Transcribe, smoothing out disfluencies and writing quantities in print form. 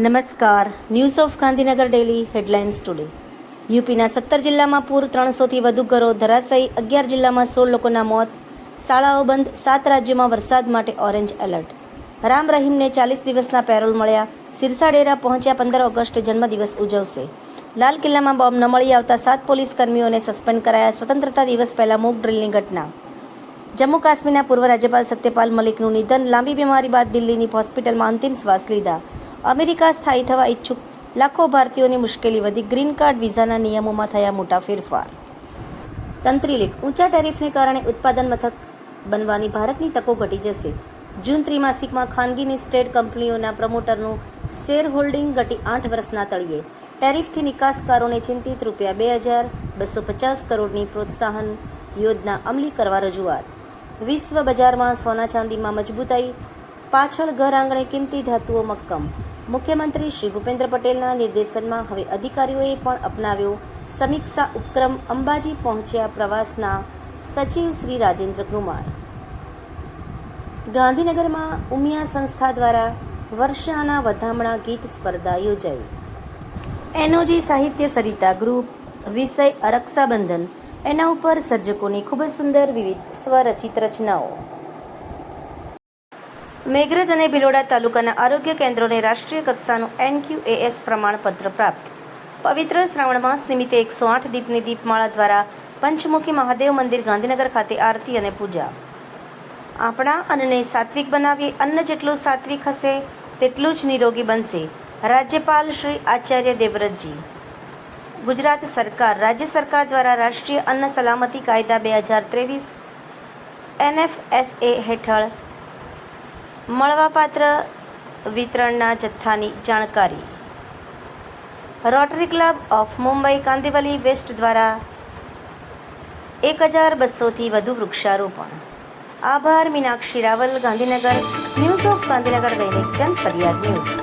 નમસ્કાર. News of Gandhinagar daily headlines today. યુપીના 17 જિલ્લામાં પૂર, 300થી વધુ ઘરો ધરાશાયી, 11 જિલ્લામાં 16 લોકોના મોત, શાળાઓ બંધ, 7 રાજ્યોમાં વરસાદ માટે ઓરેન્જ એલર્ટ. રામ રહીમને 40 દિવસના પેરોલ મળ્યા. સિરસા પહોંચ્યા 15 ઓગસ્ટે જન્મદિવસ ઉજવશે. લાલ કિલ્લામાં બોમ્બ ન મળી આવતા 7 પોલીસ કર્મીઓને સસ્પેન્ડ કરાયા. સ્વતંત્રતા દિવસ પહેલા મોક ડ્રિલની ઘટના. જમ્મુ કાશ્મીરના પૂર્વ રાજ્યપાલ સત્યપાલ મલિકનું નિધન. લાંબી બીમારી બાદ દિલ્હીની હોસ્પિટલમાં અંતિમ શ્વાસ લીધા. અમેરિકા સ્થાયી થવા ઈચ્છુક લાખો ભારતીયોની મુશ્કેલી વધી. ગ્રીન કાર્ડ વિઝાના નિયમોમાં થયા મોટા ફેરફાર. તંત્રી લીક. ઊંચા ટેરિફને કારણે ઉત્પાદન મથક બનવાની ભારતની તકો ઘટી જશે. જૂન ત્રિમાસિકમાં ખાનગીની સ્ટેટ કંપનીઓના પ્રમોટરનું શેર હોલ્ડિંગ ઘટી 8 વર્ષના તળિયે. ટેરિફથી નિકાસકારોને ચિંતિત. ₹2250 કરોડની પ્રોત્સાહન યોજના અમલી કરવા રજૂઆત. વિશ્વ બજારમાં સોના ચાંદીમાં મજબૂતાઈ. પાછળ ઘર આંગણે કિંમતી ધાતુઓ મક્કમ. મુખ્યમંત્રી શ્રી ભૂપેન્દ્ર પટેલના નિર્દેશનમાં હવે અધિકારીઓએ પણ અપનાવ્યો સમીક્ષા ઉપક્રમ. અંબાજી પહોંચ્યા પ્રવાસના સચિવ શ્રી રાજેન્દ્ર કુમાર. ગાંધીનગરમાં ઉમિયા સંસ્થા દ્વારા વર્ષાના વધામણા ગીત સ્પર્ધા યોજાઈ. એનઓજી સાહિત્ય સરિતા ગ્રુપ. વિષય રક્ષાબંધન. એના ઉપર સર્જકોની ખૂબ જ સુંદર વિવિધ સ્વરચિત રચનાઓ. મેઘરજ અને ભિલોડા તાલુકાના આરોગ્ય કેન્દ્રોને રાષ્ટ્રીય કક્ષાનું NQAS પ્રમાણપત્ર પ્રાપ્ત. પવિત્ર શ્રાવણ માસ નિમિત્તે 108 દીપની દીપમાળા દ્વારા પંચમુખી મહાદેવ મંદિર ગાંધીનગર ખાતે આરતી અને પૂજા. આપણા અન્નને સાત્વિક બનાવીએ. અન્ન જેટલું સાત્વિક હશે તેટલું જ નિરોગી બનશે. રાજ્યપાલ શ્રી આચાર્ય દેવવ્રતજી. ગુજરાત સરકાર. રાજ્ય સરકાર દ્વારા રાષ્ટ્રીય અન્ન સલામતી કાયદા 2023 NFSA હેઠળ મળવાપાત્ર વિતરણના જથ્થાની જાણકારી. Rotary club of Mumbai Kandivali west દ્વારા 1200થી વધુ વૃક્ષારોપણ. આભાર. મીનાક્ષી રાવલ, ગાંધીનગર. ન્યૂઝ ઓફ ગાંધીનગર દૈનિક જન ફરિયાદ ન્યૂઝ.